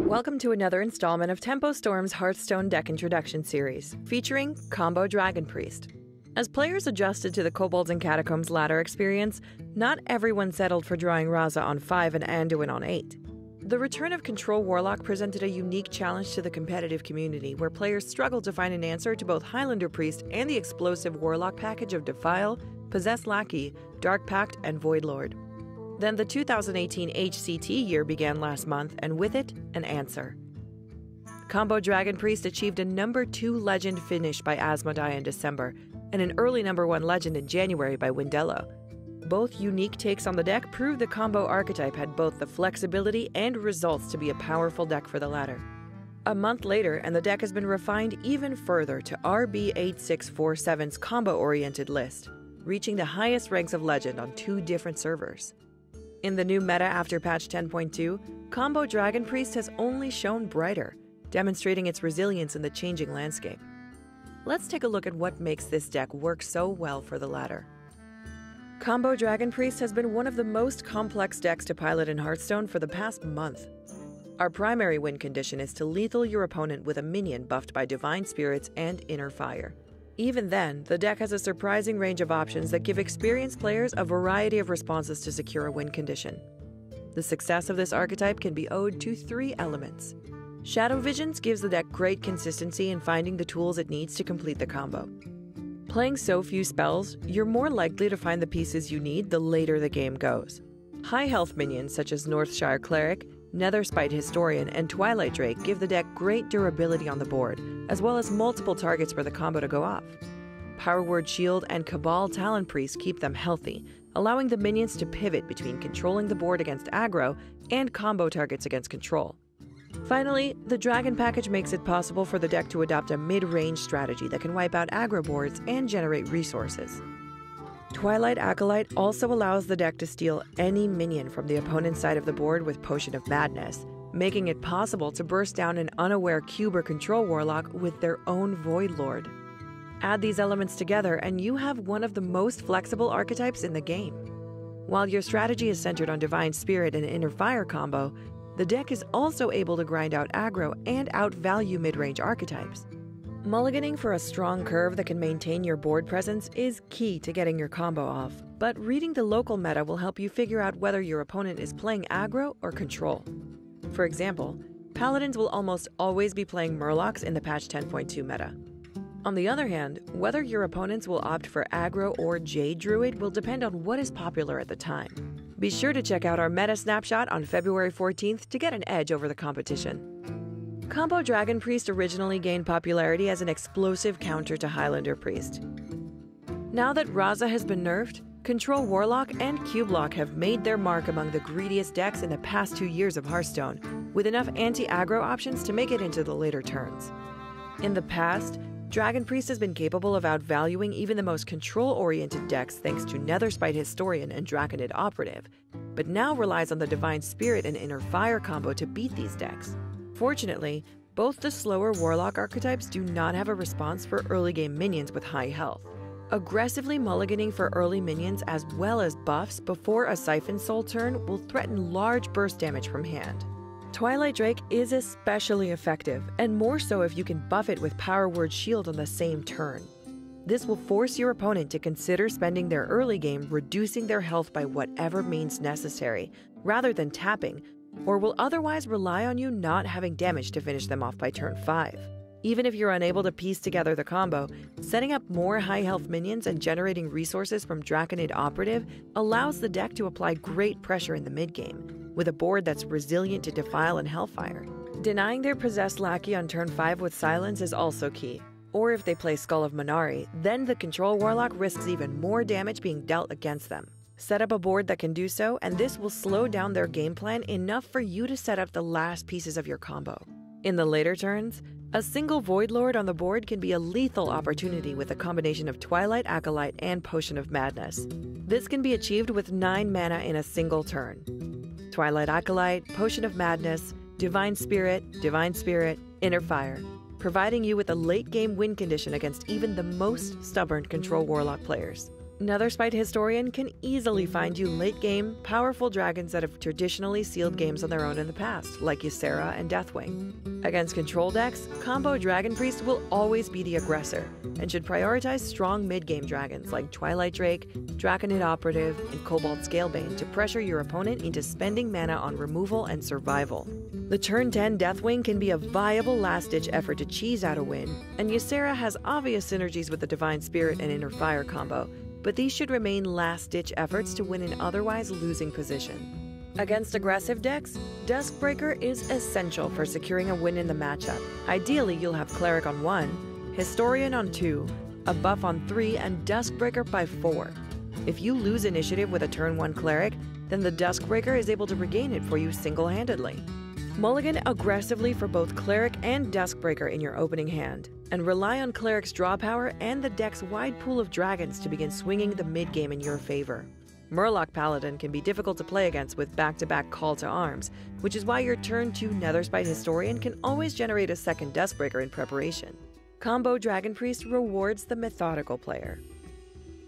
Welcome to another installment of Tempo Storm's Hearthstone deck introduction series, featuring Combo Dragon Priest. As players adjusted to the Kobolds and Catacombs ladder experience, not everyone settled for drawing Raza on 5 and Anduin on 8. The return of Control Warlock presented a unique challenge to the competitive community, where players struggled to find an answer to both Highlander Priest and the explosive Warlock package of Defile, Possessed Lackey, Dark Pact, and Void Lord. Then the 2018 HCT year began last month, and with it, an answer. Combo Dragon Priest achieved a number 2 legend finish by Asmodai in December, and an early number 1 legend in January by Windello. Both unique takes on the deck proved the combo archetype had both the flexibility and results to be a powerful deck for the latter. A month later, and the deck has been refined even further to RB8647's combo-oriented list, reaching the highest ranks of legend on 2 different servers. In the new meta after patch 10.2, Combo Dragon Priest has only shone brighter, demonstrating its resilience in the changing landscape. Let's take a look at what makes this deck work so well for the latter. Combo Dragon Priest has been one of the most complex decks to pilot in Hearthstone for the past month. Our primary win condition is to lethal your opponent with a minion buffed by Divine Spirits and Inner Fire. Even then, the deck has a surprising range of options that give experienced players a variety of responses to secure a win condition. The success of this archetype can be owed to 3 elements. Shadow Visions gives the deck great consistency in finding the tools it needs to complete the combo. Playing so few spells, you're more likely to find the pieces you need the later the game goes. High health minions such as Northshire Cleric, Netherspite Historian, and Twilight Drake give the deck great durability on the board, as well as multiple targets for the combo to go off. Power Word Shield and Cabal Talon Priest keep them healthy, allowing the minions to pivot between controlling the board against aggro and combo targets against control. Finally, the Dragon package makes it possible for the deck to adopt a mid-range strategy that can wipe out aggro boards and generate resources. Twilight Acolyte also allows the deck to steal any minion from the opponent's side of the board with Potion of Madness, making it possible to burst down an unaware cube or control warlock with their own Void Lord. Add these elements together and you have one of the most flexible archetypes in the game. While your strategy is centered on Divine Spirit and Inner Fire combo, the deck is also able to grind out aggro and outvalue mid-range archetypes. Mulliganing for a strong curve that can maintain your board presence is key to getting your combo off, but reading the local meta will help you figure out whether your opponent is playing aggro or control. For example, Paladins will almost always be playing Murlocs in the patch 10.2 meta. On the other hand, whether your opponents will opt for aggro or Jade Druid will depend on what is popular at the time. Be sure to check out our meta snapshot on February 14th to get an edge over the competition. Combo Dragon Priest originally gained popularity as an explosive counter to Highlander Priest. Now that Raza has been nerfed, Control Warlock and Cube Lock have made their mark among the greediest decks in the past 2 years of Hearthstone, with enough anti-aggro options to make it into the later turns. In the past, Dragon Priest has been capable of outvaluing even the most control-oriented decks thanks to Netherspite Historian and Draconid Operative, but now relies on the Divine Spirit and Inner Fire combo to beat these decks. Fortunately, both the slower Warlock archetypes do not have a response for early game minions with high health. Aggressively mulliganing for early minions as well as buffs before a Siphon Soul turn will threaten large burst damage from hand. Twilight Drake is especially effective, and more so if you can buff it with Power Word Shield on the same turn. This will force your opponent to consider spending their early game reducing their health by whatever means necessary, rather than tapping, or will otherwise rely on you not having damage to finish them off by turn 5. Even if you're unable to piece together the combo, setting up more high health minions and generating resources from Draconid Operative allows the deck to apply great pressure in the mid-game, with a board that's resilient to Defile and Hellfire. Denying their Possessed Lackey on turn 5 with Silence is also key, or if they play Skull of Manari, then the Control Warlock risks even more damage being dealt against them. Set up a board that can do so, and this will slow down their game plan enough for you to set up the last pieces of your combo. In the later turns, a single Void Lord on the board can be a lethal opportunity with a combination of Twilight Acolyte and Potion of Madness. This can be achieved with 9 mana in a single turn. Twilight Acolyte, Potion of Madness, Divine Spirit, Inner Fire, providing you with a late-game win condition against even the most stubborn Control Warlock players. Netherspite Historian can easily find you late-game, powerful dragons that have traditionally sealed games on their own in the past, like Ysera and Deathwing. Against control decks, combo Dragon Priest will always be the aggressor, and should prioritize strong mid-game dragons like Twilight Drake, Draconid Operative, and Kobold Scalebane to pressure your opponent into spending mana on removal and survival. The turn 10 Deathwing can be a viable last-ditch effort to cheese out a win, and Ysera has obvious synergies with the Divine Spirit and Inner Fire combo, but these should remain last-ditch efforts to win an otherwise losing position. Against aggressive decks, Duskbreaker is essential for securing a win in the matchup. Ideally, you'll have Cleric on 1, Historian on 2, a buff on 3, and Duskbreaker by 4. If you lose initiative with a turn 1 Cleric, then the Duskbreaker is able to regain it for you single-handedly. Mulligan aggressively for both Cleric and Duskbreaker in your opening hand, and rely on Cleric's draw power and the deck's wide pool of dragons to begin swinging the mid-game in your favor. Murloc Paladin can be difficult to play against with back-to-back Call to Arms, which is why your turn 2 Netherspite Historian can always generate a second Duskbreaker in preparation. Combo Dragon Priest rewards the methodical player.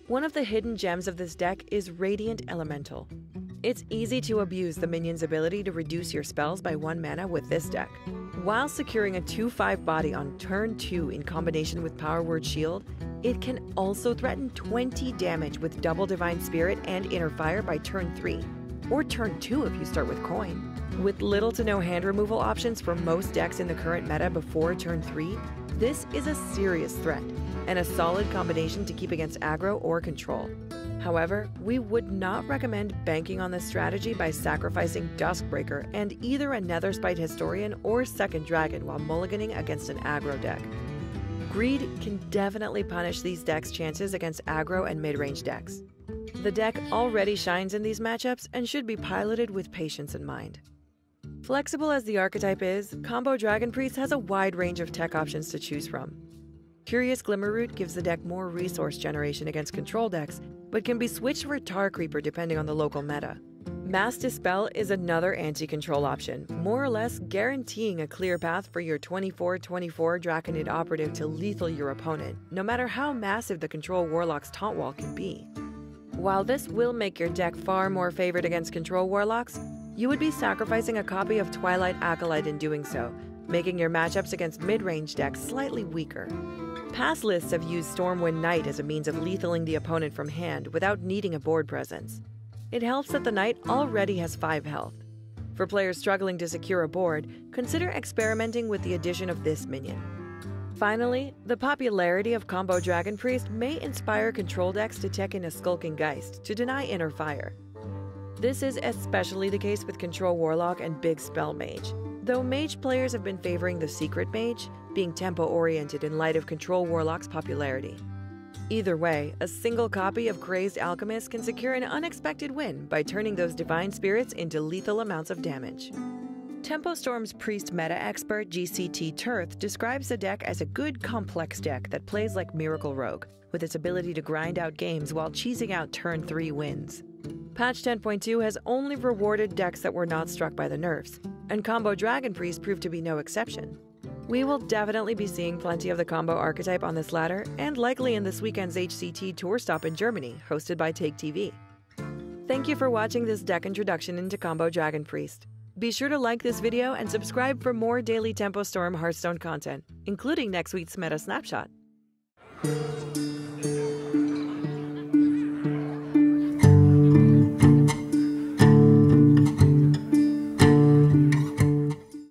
One of the hidden gems of this deck is Radiant Elemental. It's easy to abuse the minion's ability to reduce your spells by 1 mana with this deck. While securing a 2/5 body on turn 2 in combination with Power Word Shield, it can also threaten 20 damage with double Divine Spirit and Inner Fire by turn 3, or turn 2 if you start with Coin. With little to no hand removal options for most decks in the current meta before turn 3, this is a serious threat, and a solid combination to keep against aggro or control. However, we would not recommend banking on this strategy by sacrificing Duskbreaker and either a Netherspite Historian or second Dragon while mulliganing against an aggro deck. Greed can definitely punish these decks' chances against aggro and mid-range decks. The deck already shines in these matchups and should be piloted with patience in mind. Flexible as the archetype is, Combo Dragon Priest has a wide range of tech options to choose from. Curious Glimmerroot gives the deck more resource generation against control decks, but can be switched for Tar Creeper depending on the local meta. Mass Dispel is another anti-control option, more or less guaranteeing a clear path for your 24/24 Draconid Operative to lethal your opponent, no matter how massive the Control Warlock's taunt wall can be. While this will make your deck far more favored against Control Warlocks, you would be sacrificing a copy of Twilight Acolyte in doing so, making your matchups against mid-range decks slightly weaker. Past lists have used Stormwind Knight as a means of lethaling the opponent from hand without needing a board presence. It helps that the Knight already has 5 health. For players struggling to secure a board, consider experimenting with the addition of this minion. Finally, the popularity of Combo Dragon Priest may inspire control decks to tech in a Skulking Geist to deny Inner Fire. This is especially the case with Control Warlock and Big Spell Mage, though Mage players have been favoring the Secret Mage, being tempo-oriented in light of Control Warlock's popularity. Either way, a single copy of Crazed Alchemist can secure an unexpected win by turning those Divine Spirits into lethal amounts of damage. Tempo Storm's Priest meta expert GCT Turth describes the deck as a good complex deck that plays like Miracle Rogue, with its ability to grind out games while cheesing out turn 3 wins. Patch 10.2 has only rewarded decks that were not struck by the nerfs, and Combo Dragon Priest proved to be no exception. We will definitely be seeing plenty of the combo archetype on this ladder, and likely in this weekend's HCT tour stop in Germany, hosted by Take TV. Thank you for watching this deck introduction into Combo Dragon Priest. Be sure to like this video and subscribe for more daily Tempo Storm Hearthstone content, including next week's Meta Snapshot.